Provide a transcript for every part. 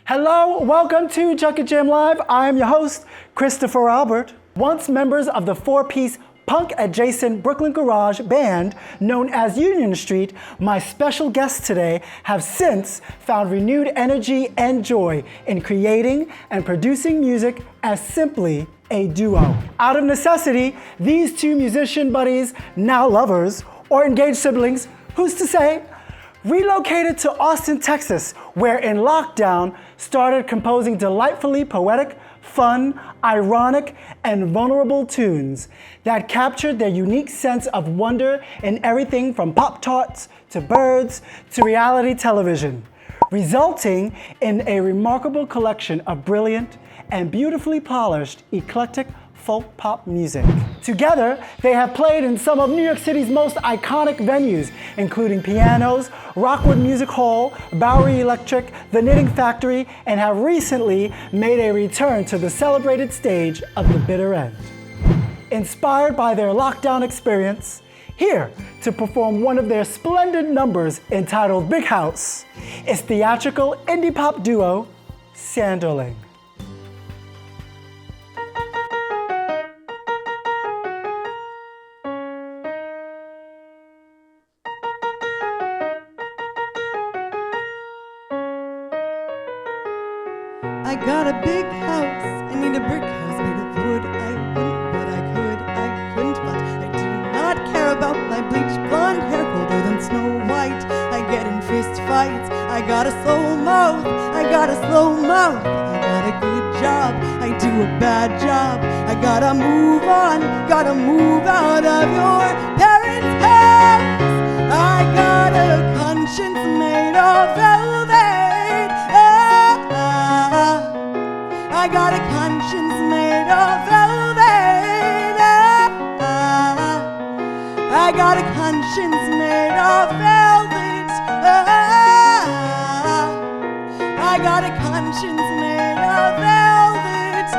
Hello, welcome to Junket Jam Live. I am your host, Christopher Albert. Once members of the four-piece punk-adjacent Brooklyn Garage band known as Union Street, my special guests today have since found renewed energy and joy in creating and producing music as simply a duo. Out of necessity, these two musician buddies, now lovers, or engaged siblings, who's to say, relocated to Austin, Texas, where in lockdown started composing delightfully poetic, fun, ironic, and vulnerable tunes that captured their unique sense of wonder in everything from Pop-Tarts to birds to reality television, resulting in a remarkable collection of brilliant and beautifully polished, eclectic folk pop music. Together, they have played in some of New York City's most iconic venues, including Pianos, Rockwood Music Hall, Bowery Electric, The Knitting Factory, and have recently made a return to the celebrated stage of The Bitter End. Inspired by their lockdown experience, here to perform one of their splendid numbers entitled Big House is theatrical indie pop duo Sanderling. I got a big house, I need a brick house made of wood. I wouldn't, but I couldn't, but I do not care about my bleached blonde hair colder than Snow White. I get in fist fights, I got a slow mouth, I got a slow mouth. I got a good job, I do a bad job. I gotta move on, gotta move out of your parents' house. I got a conscience made of velvet. I got a conscience made of velvet. I got a conscience made of velvet. I got a conscience made of velvet.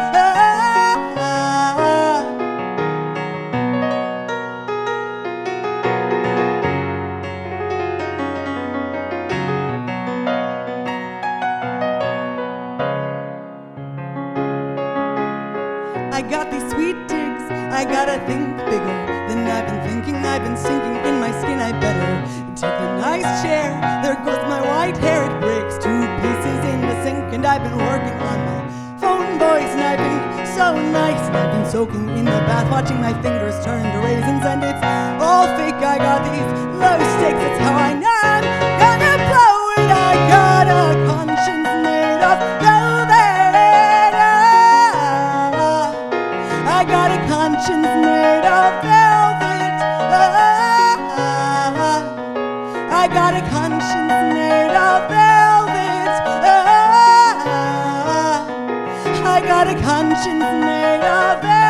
I got these sweet digs, I gotta think bigger than I've been thinking. I've been sinking in my skin, I better take a nice chair. There goes my white hair, it breaks to pieces in the sink. And I've been working on my phone voice, and I've been so nice. And I've been soaking in the bath, watching my fingers turn to raisins. And it's all fake, I got these low stakes, that's how I know I'm gonna blow it. I got a conscience made of velvet. I got a conscience made of velvet. I got a conscience made of velvet. I got a conscience made of velvet.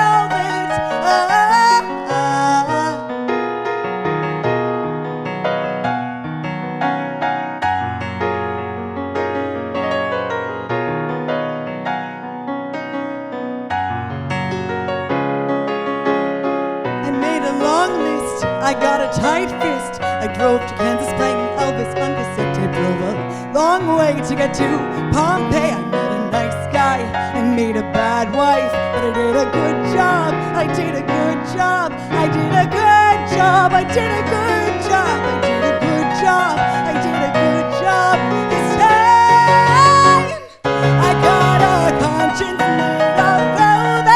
I got a tight fist. I drove to Kansas playing Elvis on cassette tape. Drove a long way to get to Pompeii. I met a nice guy and made a bad wife, but I did a good job. I did a good job. I did a good job. I did a good job. I did a good job. I did a good job this time. I got a conscience made of velvet.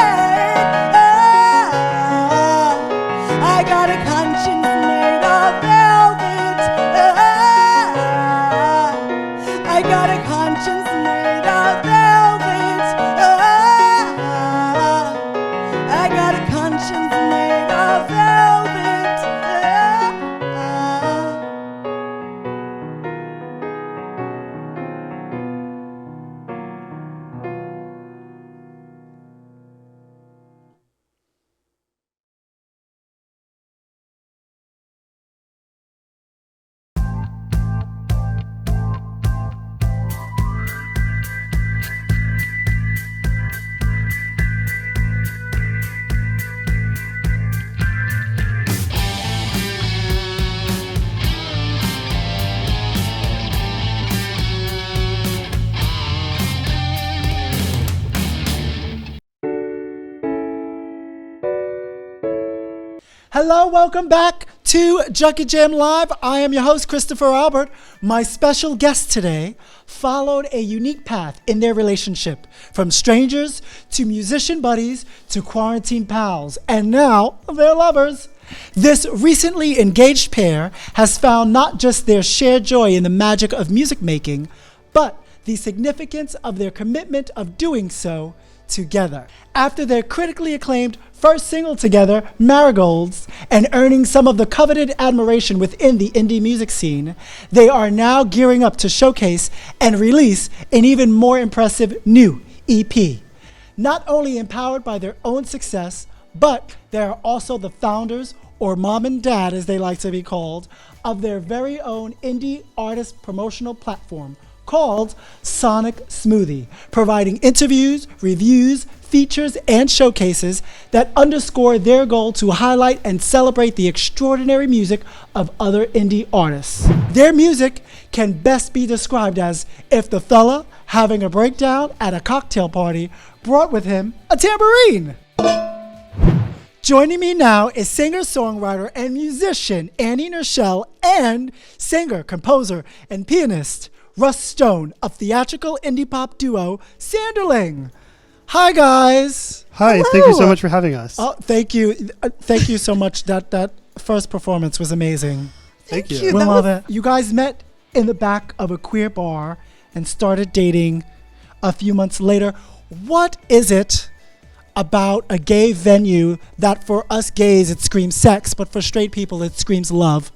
I got a conscience made of velvet. I got a conscience made of velvet. I got a conscience made of velvet. Hello, welcome back to Junket Jam Live. I am your host, Christopher Albert. My special guest today followed a unique path in their relationship, from strangers to musician buddies to quarantine pals, and now they're lovers. This recently engaged pair has found not just their shared joy in the magic of music making, but the significance of their commitment of doing so together. After their critically acclaimed first single together, Marigolds, and earning some of the coveted admiration within the indie music scene, they are now gearing up to showcase and release an even more impressive new EP. Not only empowered by their own success, but they are also the founders, or mom and dad as they like to be called, of their very own indie artist promotional platform called Sonic Smoothie, providing interviews, reviews, features, and showcases that underscore their goal to highlight and celebrate the extraordinary music of other indie artists. Their music can best be described as if the fella having a breakdown at a cocktail party brought with him a tambourine. Joining me now is singer-songwriter and musician Annie Nerschel and singer, composer, and pianist Russ Stone of theatrical indie pop duo Sanderling. Hi, guys. Hi, Hello. Thank you so much for having us. Oh, thank you. Thank you so much. That first performance was amazing. Thank you. We love it. You guys met in the back of a queer bar and started dating a few months later. What is it about a gay venue that for us gays it screams sex, but for straight people it screams love?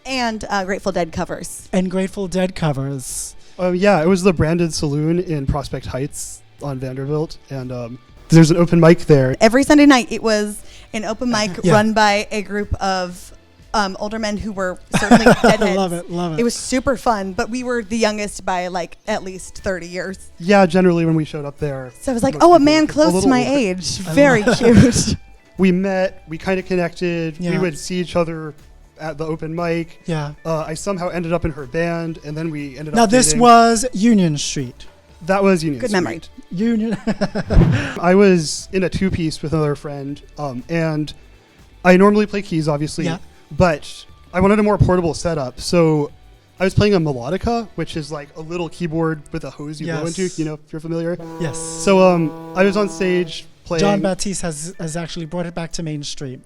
And Grateful Dead covers. And Grateful Dead covers. Yeah, it was the Branded Saloon in Prospect Heights on Vanderbilt, and there's an open mic there. Every Sunday night, it was an open mic Yeah. run by a group of older men who were certainly deadheads. Love it. It was super fun, but we were the youngest by like at least 30 years. Yeah, generally when we showed up there. So I was like, most oh, a people man were a close to little my older. age. Very cute. We met, we kind of connected, Yeah. we would see each other at the open mic. Yeah. I somehow ended up in her band, and then we ended Now up this dating. was Union Street. That was Union Good Street. memory. Union. I was in a two-piece with another friend, and I normally play keys, obviously, Yeah. but I wanted a more portable setup, so I was playing a melodica, which is like a little keyboard with a hose you blow Yes. into, you know, if you're familiar. Yes. So I was on stage playing. John Baptiste has actually brought it back to mainstream.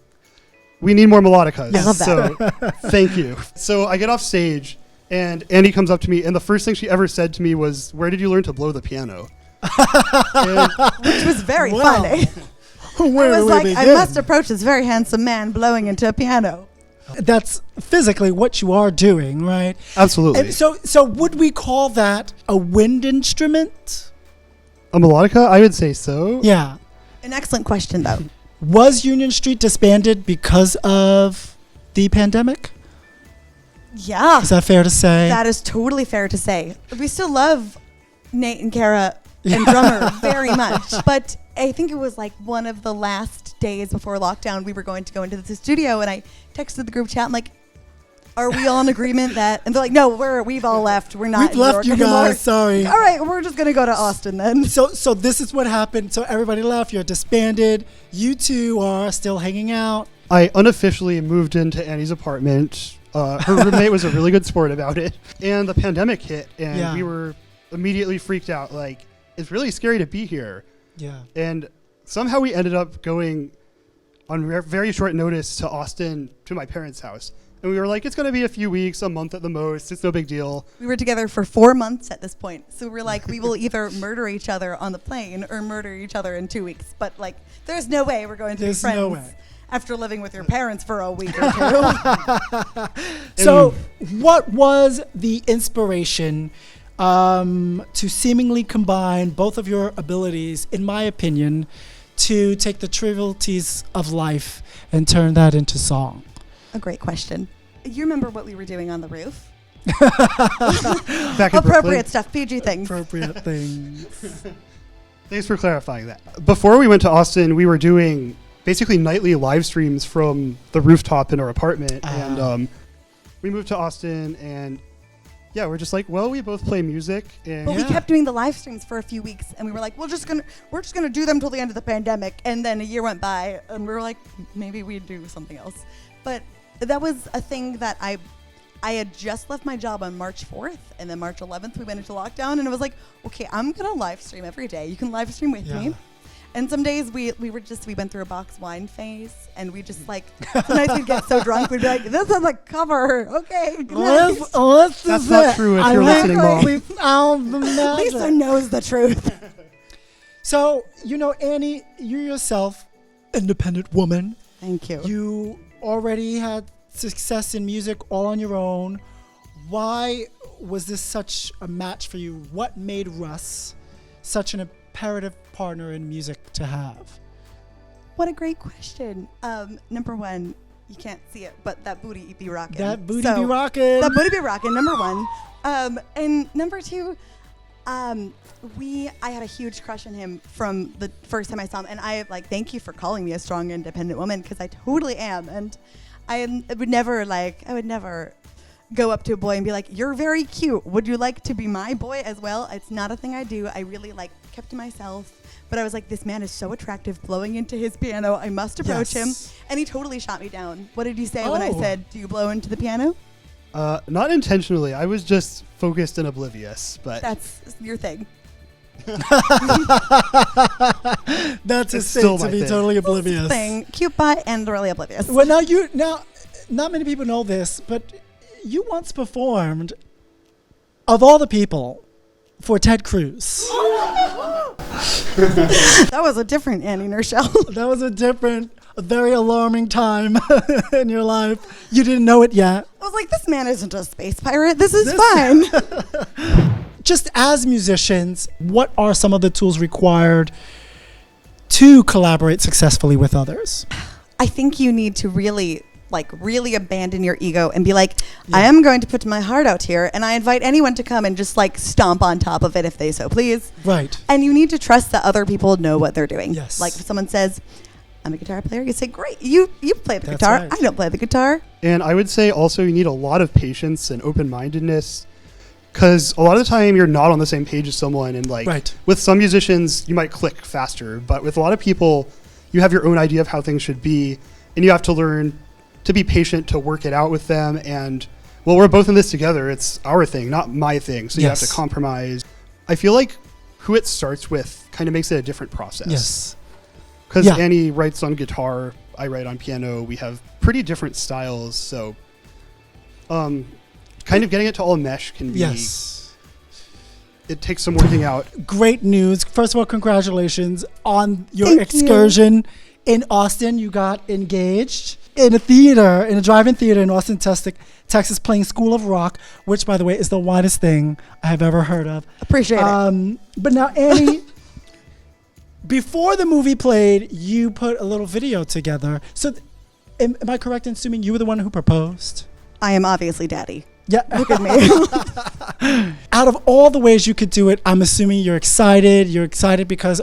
We need more melodicas. I love that. So thank you. So I get off stage, and Andy comes up to me, and the first thing she ever said to me was, "Where did you learn to blow the piano?" And Which was very Wow. funny. Where I do was we like, I begin? must approach this very handsome man blowing into a piano. That's physically what you are doing, right? absolutely. And so would we call that a wind instrument? A melodica? I would say so. Yeah. An excellent question, though. Was Union Street disbanded because of the pandemic? Yeah. Is that fair to say? That is totally fair to say. We still love Nate and Kara and drummer very much, but I think it was like one of the last days before lockdown we were going to go into the studio, and I texted the group chat. I'm like, "Are we all in agreement that?" And they're like, "No, we've all left. We're not. We've in left New you York anymore." guys. Sorry. All right, we're just gonna go to Austin then. So this is what happened. So everybody left. You're disbanded. You two are still hanging out. I unofficially moved into Annie's apartment. Her roommate was a really good sport about it. And the pandemic hit, and Yeah. we were immediately freaked out. Like, it's really scary to be here. Yeah. And somehow we ended up going on very short notice to Austin, to my parents' house. And we were like, it's going to be a few weeks, a month at the most. It's no big deal. We were together for 4 months at this point, so we're like, we will either murder each other on the plane or murder each other in 2 weeks. But like, there's no way we're going to There's be friends no way. after living with your parents for a week or two. So what was the inspiration to seemingly combine both of your abilities, in my opinion, to take the trivialities of life and turn that into song? A great question. You remember what we were doing on the roof? Back in Brooklyn. Appropriate stuff, PG things. Appropriate things. Thanks for clarifying that. Before we went to Austin, we were doing basically nightly live streams from the rooftop in our apartment. And we moved to Austin, and yeah, we're just like, well, we both play music, and But we kept doing the live streams for a few weeks, and we were like, we're just gonna do them till the end of the pandemic. And then a year went by, and we were like, maybe we'd do something else. But that was a thing that I had just left my job on March 4th, and then March 11th we went into lockdown, and it was like, okay, I'm gonna live stream every day. You can live stream with me. And some days we went through a box wine phase, and we just like, sometimes we'd get so drunk, we'd be like, this is a cover, okay, good night. that's not true if you're listening, Mom. We found the magic. Lisa knows the truth. So, Annie, you yourself, independent woman. Thank you. You already had success in music all on your own. Why was this such a match for you? What made Russ such an imperative partner in music to have? What a great question. Number one, you can't see it, but that booty be rocking. That booty be rocking. That booty be rocking, number one. And number two, I had a huge crush on him from the first time I saw him. And I thank you for calling me a strong, independent woman, because I totally am. And I would never go up to a boy and be like, you're very cute. Would you like to be my boy as well? It's not a thing I do. I really kept to myself. But I was like, this man is so attractive, blowing into his piano. I must approach him. And he totally shot me down. What did you say when I said, do you blow into the piano? Not intentionally. I was just focused and oblivious, but That's your thing. That's It's a still thing, to my be thing. totally oblivious. Thing. Cute butt and really oblivious. Well, now, not many people know this, but you once performed, of all the people, for Ted Cruz. That was a different Annie Nershell. That was a very alarming time in your life. You didn't know it yet. I was like, this man isn't a space pirate. This is fine. Just as musicians, what are some of the tools required to collaborate successfully with others? I think you need to really abandon your ego and be like, I am going to put my heart out here, and I invite anyone to come and just stomp on top of it if they so please. Right. And you need to trust that other people know what they're doing. Yes. Like if someone says, I'm a guitar player, you say, great, you play the That's guitar. right. I don't play the guitar. And I would say also you need a lot of patience and open-mindedness, because a lot of the time you're not on the same page as someone, and Right. with some musicians you might click faster, but with a lot of people you have your own idea of how things should be, and you have to learn to be patient to work it out with them. And we're both in this together. It's our thing, not my thing. So you have to compromise. I feel like who it starts with kind of makes it a different process. Yes. Because Yeah. Annie writes on guitar, I write on piano. We have pretty different styles. So kind of getting it to all mesh can be... Yes. It takes some working out. Great news. First of all, congratulations on your Thank excursion in Austin. You got engaged in a drive-in theater in Austin, Texas, playing School of Rock, which, by the way, is the widest thing I have ever heard of. Appreciate it. But now, Annie, before the movie played, you put a little video together. So am I correct in assuming you were the one who proposed? I am obviously daddy. Yeah. Look at me. Out of all the ways you could do it, I'm assuming you're excited. You're excited because,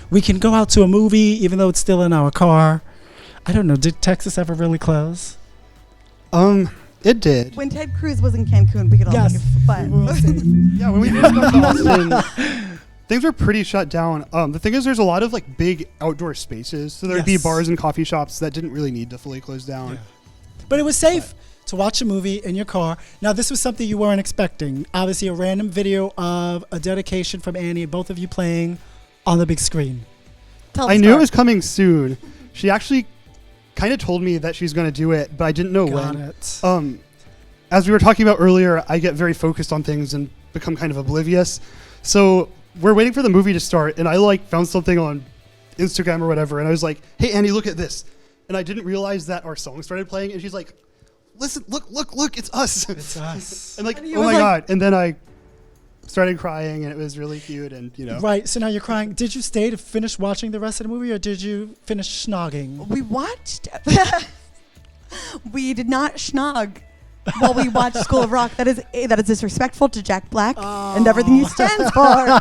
we can go out to a movie even though it's still in our car. I don't know. Did Texas ever really close? It did. When Ted Cruz was in Cancun, we could all make it fun. Yeah, when we moved up to Austin, things were pretty shut down. The thing is, there's a lot of big outdoor spaces, so there'd be bars and coffee shops that didn't really need to fully close down. Yeah. But it was safe to watch a movie in your car. Now, this was something you weren't expecting. Obviously, a random video of a dedication from Annie, both of you playing on the big screen. I knew it was coming soon. She actually kind of told me that she's going to do it, but I didn't know when. It. As we were talking about earlier, I get very focused on things and become kind of oblivious. So we're waiting for the movie to start, and I found something on Instagram or whatever, and I was like, hey, Annie, look at this. And I didn't realize that our song started playing, and she's like, listen, look, it's us. It's us. And oh my God. And then I started crying, and it was really cute, and Right, so now you're crying. Did you stay to finish watching the rest of the movie, or did you finish schnogging? We watched. We did not schnog while we watched School of Rock. That is disrespectful to Jack Black and everything he stands for.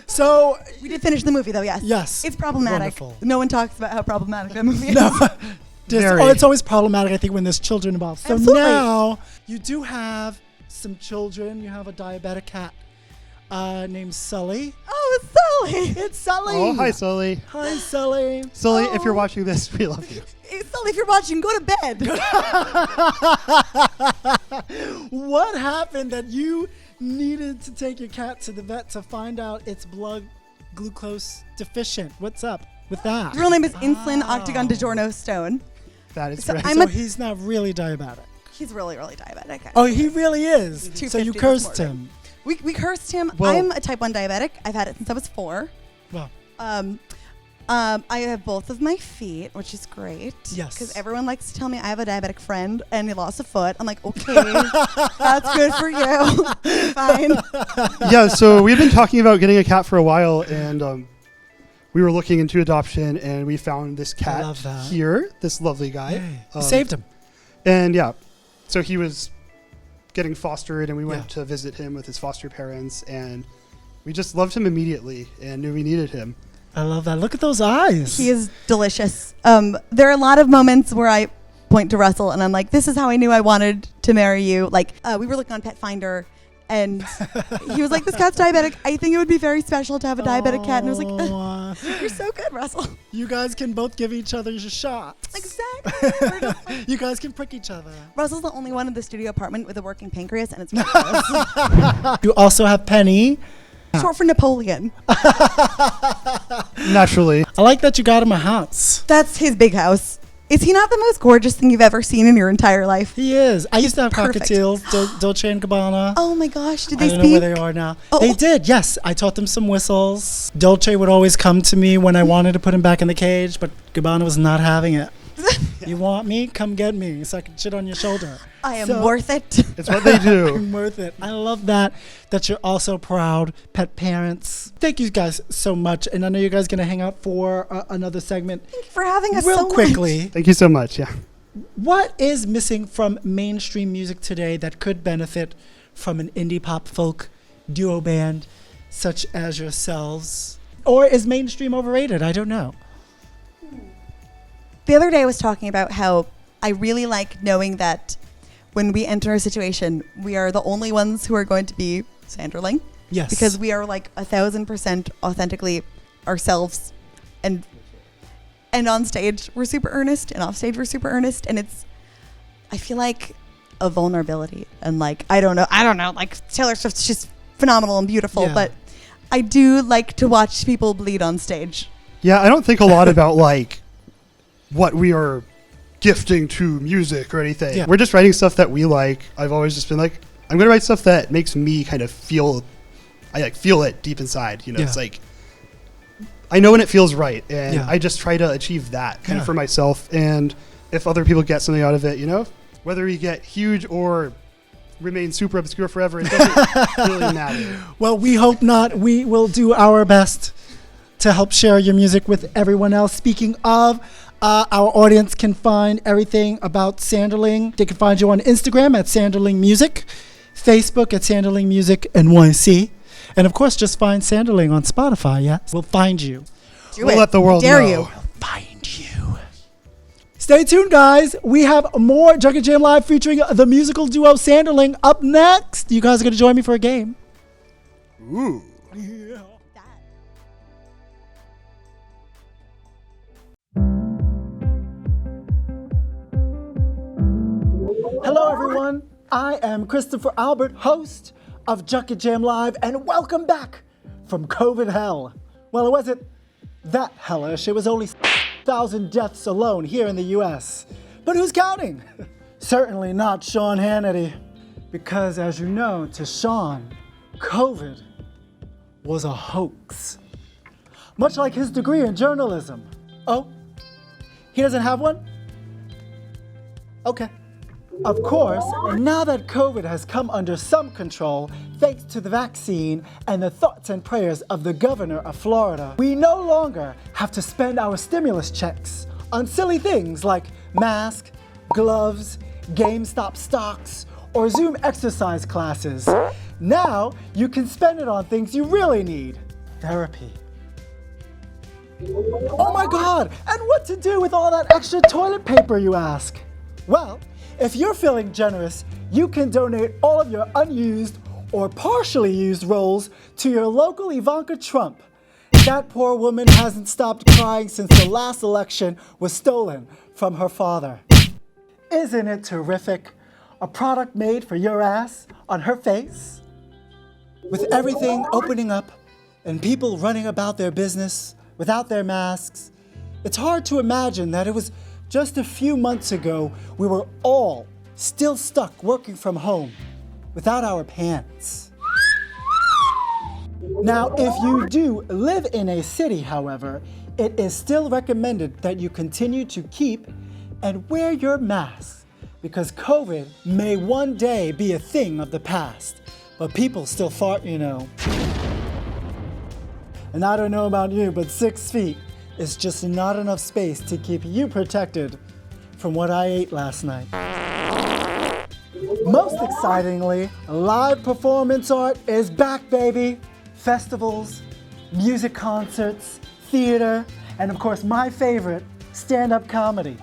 So we did finish the movie, though. Yes. Yes. It's problematic. Wonderful. No one talks about how problematic that movie is. No. Very. It's always problematic, I think, when there's children involved. So Absolutely. now you do have some children. You have a diabetic cat named Sully. Oh, it's Sully. It's Sully. Oh, hi, Sully. Hi, Sully. Sully, if you're watching this, we love you. Hey, Sully, if you're watching, go to bed. What happened that you needed to take your cat to the vet to find out it's blood glucose deficient? What's up with that? His real name is Insulin Octagon DiGiorno Stone. That is So correct. I'm So a- he's not really diabetic. He's really, really diabetic. Oh, he really is. So 250 you this cursed morning. him. We cursed him. Well- I'm a type 1 diabetic. I've had it since I was 4. Well, I have both of my feet, which is great. Yes. Because everyone likes to tell me I have a diabetic friend and he lost a foot. I'm like, okay, that's good for you. Fine. Yeah, so we've been talking about getting a cat for a while, and we were looking into adoption, and we found this cat love that. here, this lovely guy. hey, you saved him. And yeah, so he was getting fostered, and we went Yeah. to visit him with his foster parents, and we just loved him immediately and knew we needed him. I love that. Look at those eyes. He is delicious. There are a lot of moments where I point to Russell and I'm like, this is how I knew I wanted to marry you. Like, we were looking on Pet Finder and he was like, this cat's diabetic. I think it would be very special to have a diabetic cat. And I was like, Aw. you're so good, Russell. You guys can both give each other your shots. Exactly. We're just like- You guys can prick each other. Russell's the only one in the studio apartment with a working pancreas and it's ridiculous. You also have Penny. Short for Napoleon. Naturally. I like that you got him a house. That's his big house. Is he not the most gorgeous thing you've ever seen in your entire life? He is. I used to have Perfect. cockatiels, Dolce & Gabbana. Oh my gosh, did I they don't speak? know where they are now. Oh. They did, yes. I taught them some whistles. Dolce would always come to me when I wanted to put him back in the cage, but Gabbana was not having it. You want me? Come get me so I can shit on your shoulder. I am So- worth it. It's what they do. I'm worth it. I love that you're also proud pet parents. Thank you guys so much. And I know you guys going to hang out for another segment Thank you for having us real so quickly. Thank you so much. Yeah. What is missing from mainstream music today that could benefit from an indie pop folk duo band such as yourselves? Or is mainstream overrated? I don't know. The other day I was talking about how I really like knowing that when we enter a situation, we are the only ones who are going to be Sanderling. Yes. Because we are like 1,000% authentically ourselves. And on stage, we're super earnest. And off stage, we're super earnest. And I feel like a vulnerability. And like, I don't know. Like Taylor Swift's just phenomenal and beautiful. Yeah. But I do like to watch people bleed on stage. Yeah, I don't think a lot about like what we are gifting to music or anything. Yeah. We're just writing stuff that we like. I've always just been like, I'm going to write stuff that makes me kind of feel it deep inside. You know, Yeah. It's like, I know when it feels right. And Yeah. I just try to achieve that kind Yeah. of for myself. And if other people get something out of it, you know, whether you get huge or remain super obscure forever, it doesn't really matter. Well, we hope not. We will do our best to help share your music with everyone else. Speaking of, our audience can find everything about Sanderling. They can find you on Instagram at Sanderling Music, Facebook at Sanderling Music NYC, and of course, just find Sanderling on Spotify. Yes, we'll find you. Do We'll it. let the world Dare know. you. Find you. Stay tuned, guys. We have more Junket Jam Live featuring the musical duo Sanderling up next. You guys are going to join me for a game. Ooh. Yeah. Hello, everyone. I am Christopher Albert, host of Junket Jam Live, and welcome back from COVID hell. Well, it wasn't that hellish. It was only 1,000 deaths alone here in the U.S. But who's counting? Certainly not Sean Hannity. Because, as you know, to Sean, COVID was a hoax. Much like his degree in journalism. Oh, he doesn't have one? Okay. Of course, now that COVID has come under some control, thanks to the vaccine and the thoughts and prayers of the governor of Florida, we no longer have to spend our stimulus checks on silly things like masks, gloves, GameStop stocks, or Zoom exercise classes. Now, you can spend it on things you really need. Therapy. Oh my God, and what to do with all that extra toilet paper, you ask? Well, If you're feeling generous, you can donate all of your unused or partially used rolls to your local Ivanka Trump. That poor woman hasn't stopped crying since the last election was stolen from her father. Isn't it terrific? A product made for your ass on her face? With everything opening up and people running about their business without their masks, it's hard to imagine that it was just a few months ago we were all still stuck working from home without our pants. Now, if you do live in a city, however, it is still recommended that you continue to keep and wear your mask, because COVID may one day be a thing of the past, but people still fart, you know. And I don't know about you, but 6 feet is just not enough space to keep you protected from what I ate last night. Most excitingly, live performance art is back, baby. Festivals, music concerts, theater, and of course my favorite, stand-up comedy.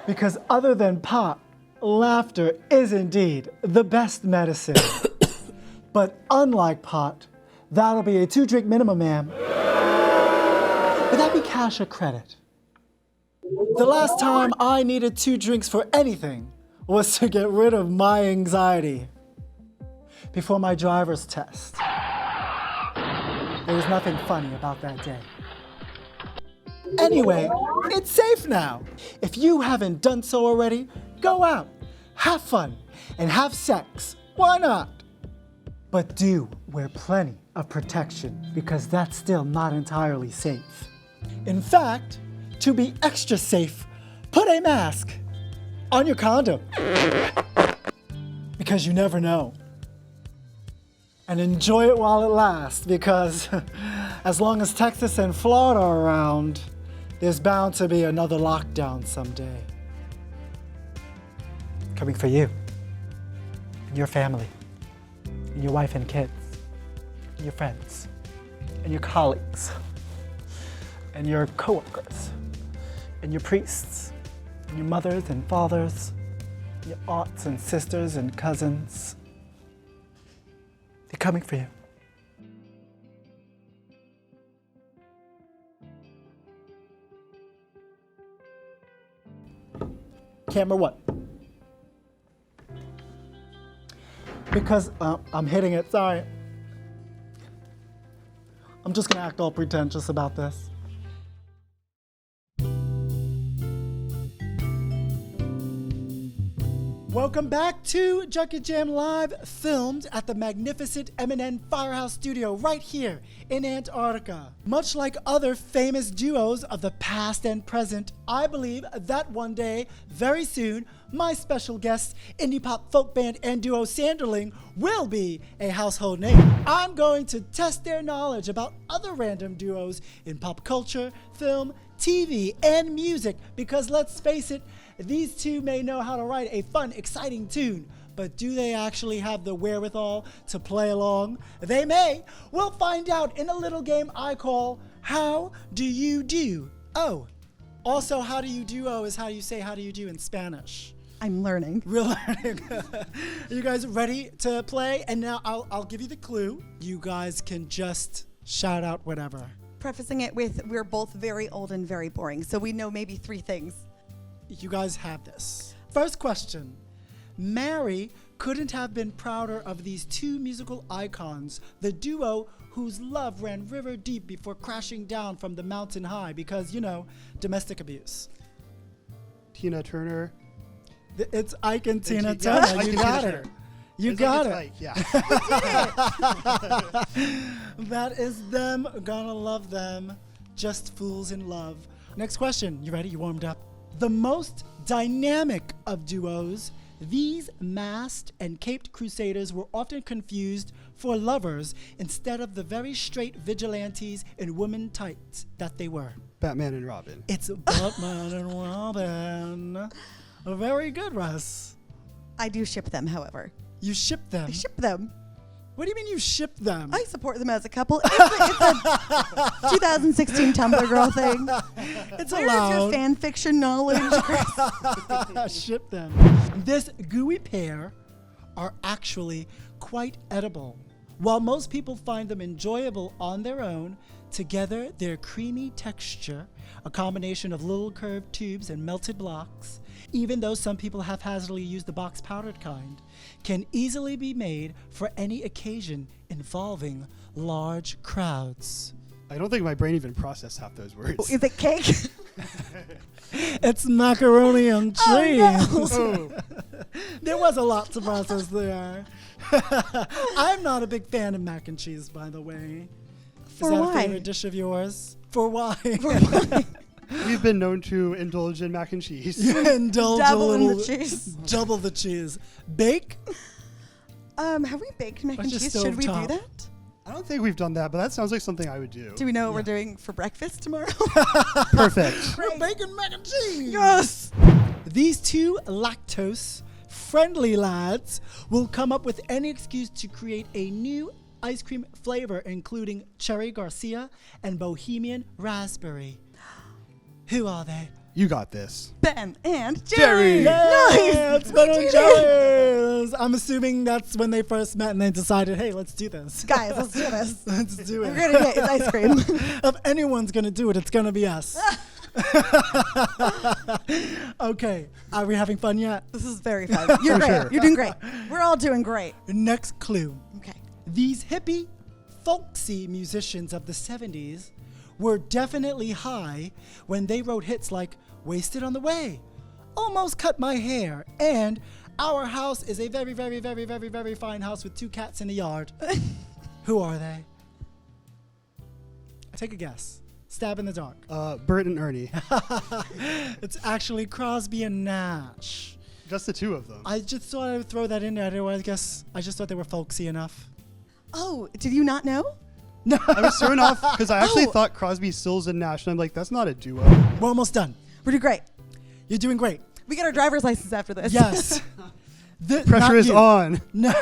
Because other than pot, laughter is indeed the best medicine. But unlike pot, that'll be a 2-drink minimum, ma'am. Would that be cash or credit? The last time I needed 2 drinks for anything was to get rid of my anxiety before my driver's test. There was nothing funny about that day. Anyway, it's safe now. If you haven't done so already, go out, have fun, and have sex. Why not? But do wear plenty of protection, because that's still not entirely safe. In fact, to be extra safe, put a mask on your condom. Because you never know. And enjoy it while it lasts, because as long as Texas and Florida are around, there's bound to be another lockdown someday. Coming for you, and your family, and your wife and kids, and your friends, and your colleagues, and your coworkers, and your priests, and your mothers and fathers, and your aunts and sisters and cousins. They're coming for you. Camera what? Because I'm hitting it, sorry. I'm just gonna act all pretentious about this. Welcome back to Junket Jam Live, filmed at the magnificent M&N Firehouse Studio right here in Antarctica. Much like other famous duos of the past and present, I believe that one day, very soon, my special guest, indie pop folk band and duo Sanderling, will be a household name. I'm going to test their knowledge about other random duos in pop culture, film, TV, and music, because let's face it, these two may know how to write a fun, exciting tune, but do they actually have the wherewithal to play along? They may. We'll find out in a little game I call How Do You Do? Oh, also how do you duo is how you say how do you do in Spanish. I'm learning. We're learning. Are you guys ready to play? And now I'll give you the clue. You guys can just shout out whatever. Prefacing it with, we're both very old and very boring, so we know maybe 3 things. You guys have this. First question. Mary couldn't have been prouder of these 2 musical icons, the duo whose love ran river deep before crashing down from the mountain high because, you know, domestic abuse. Tina Turner. It's Ike and Tina Yeah, Turner. Ike You and got Tina it. Turner. You It's got like it. it's Ike, yeah. That is them. Gonna love them. Just fools in love. Next question. You ready? You warmed up? The most dynamic of duos, these masked and caped crusaders were often confused for lovers instead of the very straight vigilantes in woman tights that they were. Batman and Robin. It's Batman and Robin. Very good, Russ. I do ship them, however. You ship them. I ship them. What do you mean you ship them? I support them as a couple. It's a 2016 Tumblr girl thing. It's Where is allowed. your fan fiction knowledge, Chris? Ship them. This gooey pair are actually quite edible. While most people find them enjoyable on their own, together their creamy texture, a combination of little curved tubes and melted blocks, even though some people haphazardly use the box powdered kind, can easily be made for any occasion involving large crowds. I don't think my brain even processed half those words. Is it cake? It's macaroni and cheese. Oh, no. There was a lot to process there. I'm not a big fan of mac and cheese, by the way. For Is that why? a favorite dish of yours? For why? We've been known to indulge in mac and cheese. Indulge Dabble a in the little. cheese. Double the cheese. Bake? Have we baked mac Or and just cheese? Should we do stovetop? that? I don't think we've done that, but that sounds like something I would do. Do we know what we're doing for breakfast tomorrow? Perfect. We're baking mac and cheese. Yes. These two lactose-friendly lads will come up with any excuse to create a new ice cream flavor, including Cherry Garcia and Bohemian Raspberry. Who are they? You got this. Ben and Jerry. Jerry. Nice. It's Ben and Jerry's. I'm assuming that's when they first met and they decided, hey, let's do this. Guys, let's do this. Let's do We're it. gonna get ice cream. If anyone's going to do it, it's going to be us. Okay. Are we having fun yet? This is very fun. You're great. sure. You're doing great. We're all doing great. Next clue. Okay. These hippie, folksy musicians of the 70s were definitely high when they wrote hits like Wasted on the Way, Almost Cut My Hair, and Our House is a very, very, very, very, very fine house with 2 cats in the yard. Who are they? Take a guess. Stab in the dark. Bert and Ernie. It's actually Crosby and Nash. Just the two of them. I just thought I would throw that in there. Otherwise, I guess I just thought they were folksy enough. Oh, did you not know? I was thrown off because I actually Oh. thought Crosby, Stills, and Nash, and I'm like, that's not a duo. We're almost done. We're doing great. You're doing great. We get our driver's license after this. Yes. Pressure not is you. on. No,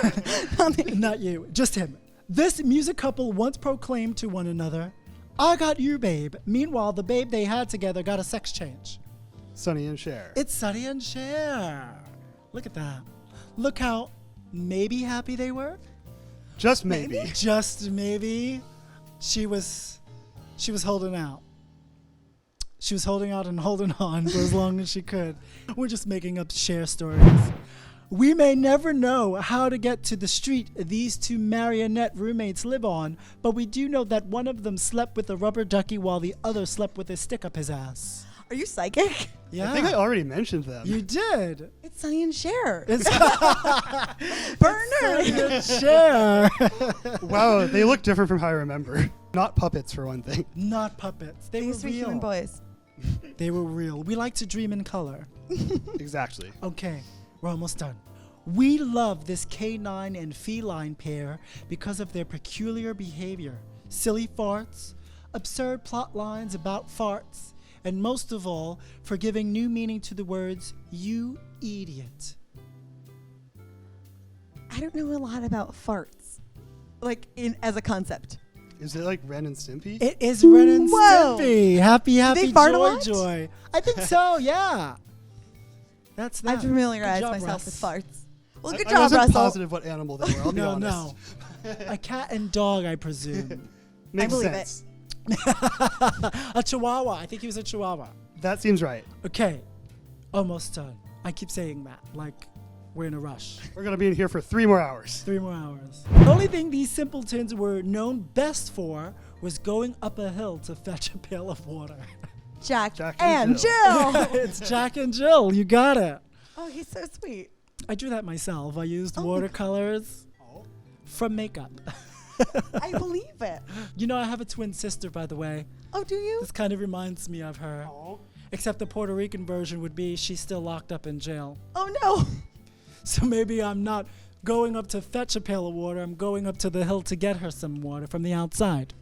not you. Just him. This music couple once proclaimed to one another, I got you, babe. Meanwhile, the babe they had together got a sex change. Sonny and Cher. It's Sonny and Cher. Look at that. Look how maybe happy they were. Just maybe. Just maybe. She was holding out. She was holding out and holding on for as long as she could. We're just making up Cher stories. We may never know how to get to the street these two marionette roommates live on, but we do know that one of them slept with a rubber ducky while the other slept with a stick up his ass. Are you psychic? Yeah. I think I already mentioned them. You did. It's Sonny and Cher. It's Burner. Cher. Wow, they look different from how I remember. Not puppets, for one thing. Not puppets. They were These three human real. boys. They were real. We like to dream in color. Exactly. Okay, we're almost done. We love this canine and feline pair because of their peculiar behavior, silly farts, absurd plot lines about farts, and most of all, for giving new meaning to the words, you idiot. I don't know a lot about farts, like as a concept. Is it like Ren and Stimpy? It is Ren and Whoa. Stimpy. Happy, happy, they fart a joy, lot? joy. I think so, yeah. That's that. I've familiarized Good job, myself Russ. with farts. Well, good I job, wasn't Russell. positive what animal they were. I'll be No, honest. no. A cat and dog, I presume. Makes believe sense. A chihuahua. I think he was a chihuahua. That seems right. Okay, almost done. I keep saying that, like we're in a rush. We're going to be in here for 3 more hours. 3 more hours. The only thing these simpletons were known best for was going up a hill to fetch a pail of water. Jack and and Jill. Jill. It's Jack and Jill. You got it. Oh, he's so sweet. I drew that myself. I used Oh. watercolors from makeup. I believe it. You know, I have a twin sister, by the way. Oh, do you? This kind of reminds me of her. Except the Puerto Rican version would be she's still locked up in jail. Oh, no. So maybe I'm not going up to fetch a pail of water. I'm going up to the hill to get her some water from the outside.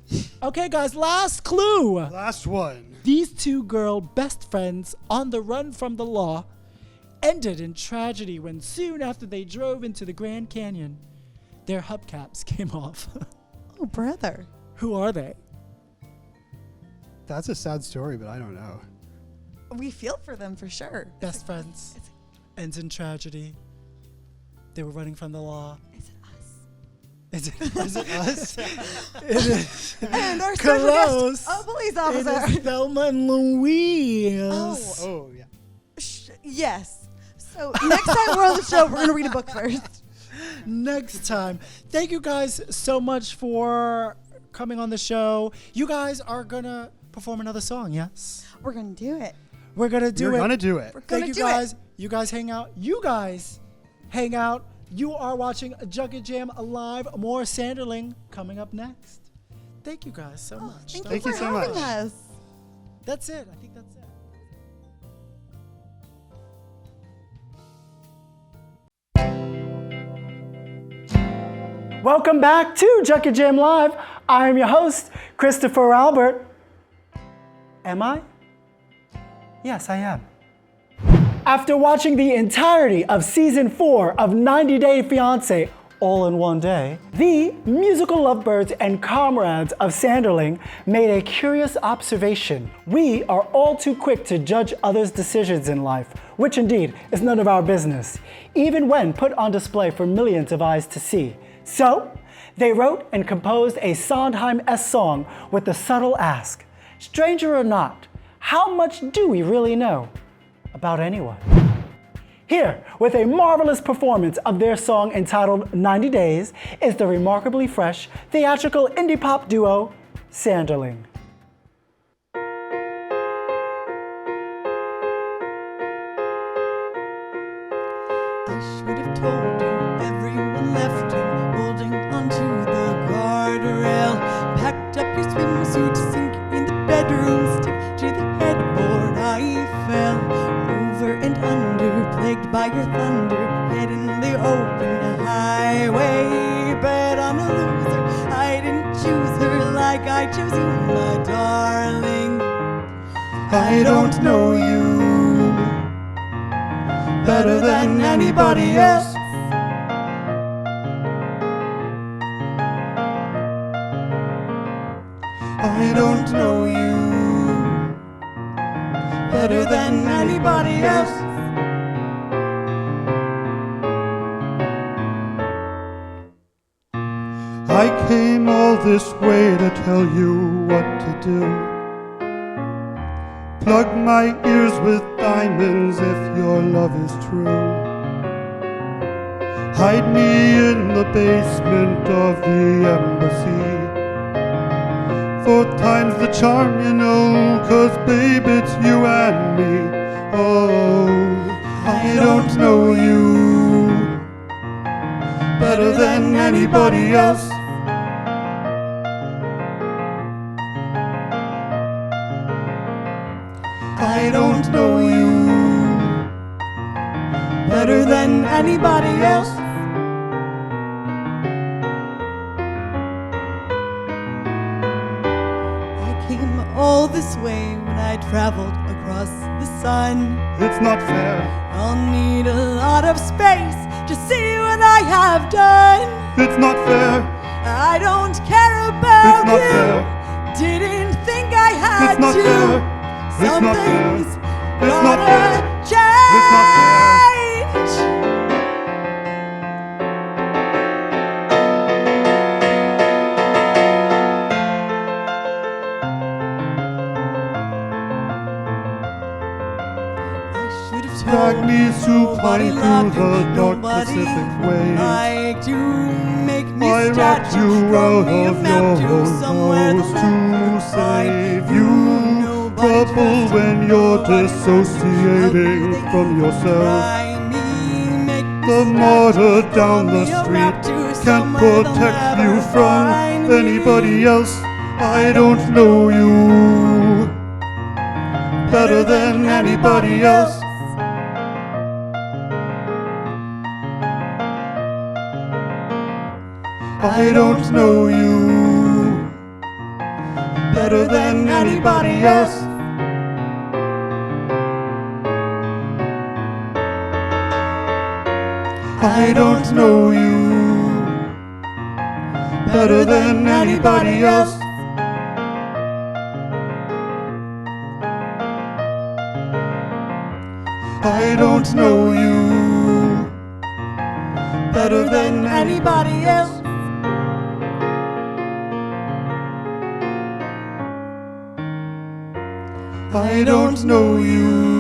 Okay, guys, last clue. Last one. These two girl best friends on the run from the law ended in tragedy when soon after they drove into the Grand Canyon, their hubcaps came off. Oh, brother. Who are they? That's a sad story, but I don't know. We feel for them for sure. Best friends. Ends in tragedy. They were running from the law. Is it us? Is it us? It is. And our special Close. guest, a police It officer. is Thelma and Louise. Oh, yeah. Yes. So next time we're on the show, we're going to read a book first. Next time. Thank you guys so much for coming on the show. You guys are going to perform another song, yes? We're going to do it. We're going to do We're it. going to do it. We're going Thank to you do guys. it. You guys hang out. You guys hang out. You are watching Junket Jam Live. More Sanderling coming up next. Thank you guys so much. Thank you for so having much. us. That's it. I think that's it. Welcome back to Junket Jam Live. I am your host, Christopher Albert. Am I? Yes, I am. After watching the entirety of season 4 of 90 Day Fiancé all in one day, the musical lovebirds and comrades of Sanderling made a curious observation. We are all too quick to judge others' decisions in life, which indeed is none of our business, even when put on display for millions of eyes to see. So, they wrote and composed a Sondheim-esque song with the subtle ask, stranger or not, how much do we really know about anyone? Here, with a marvelous performance of their song entitled 90 Days, is the remarkably fresh, theatrical indie pop duo, Sanderling. I should have told you everyone left you holding onto the guardrail. Packed up your swimsuit, sink in the bedroom, stick to the headboard. I fell over and under, plagued by your thunder, head in the open highway. Bet on a loser, I didn't choose her like I chose you, my darling. I don't know you better than anybody else. I don't know you better than anybody else. I came all this way to tell you what to do. Plug my ears with diamonds if your love is true. Hide me in the basement of the embassy. 4 times the charm, you know, 'cause babe, it's you and me. Oh, I don't know you better than anybody else. I don't know you better than anybody else. I came all this way when I traveled across the sun. It's not fair. I'll need a lot of space to see what I have done. It's not fair. I don't care about It's not you. fair. Didn't think I had It's not to. fair. It's Some not fair. things It's not gotta fair. change. It's not fair. I should have Drag told me you supine nobody through loved the you, dark nobody Pacific waves. like to make me I wrapped statue, you throw out me a of map your to somewhere house the to land save find you. Nobody Trouble trusts when you, you're nobody dissociating loves you. from yourself. Try me, make me The statue, martyr down throw the me a street map to can't somewhere they'll protect never you from find me. anybody else. I don't know you better than anybody else. I don't know you better than anybody else. I don't know you better than anybody else. I don't know you better than Anybody else? I don't know you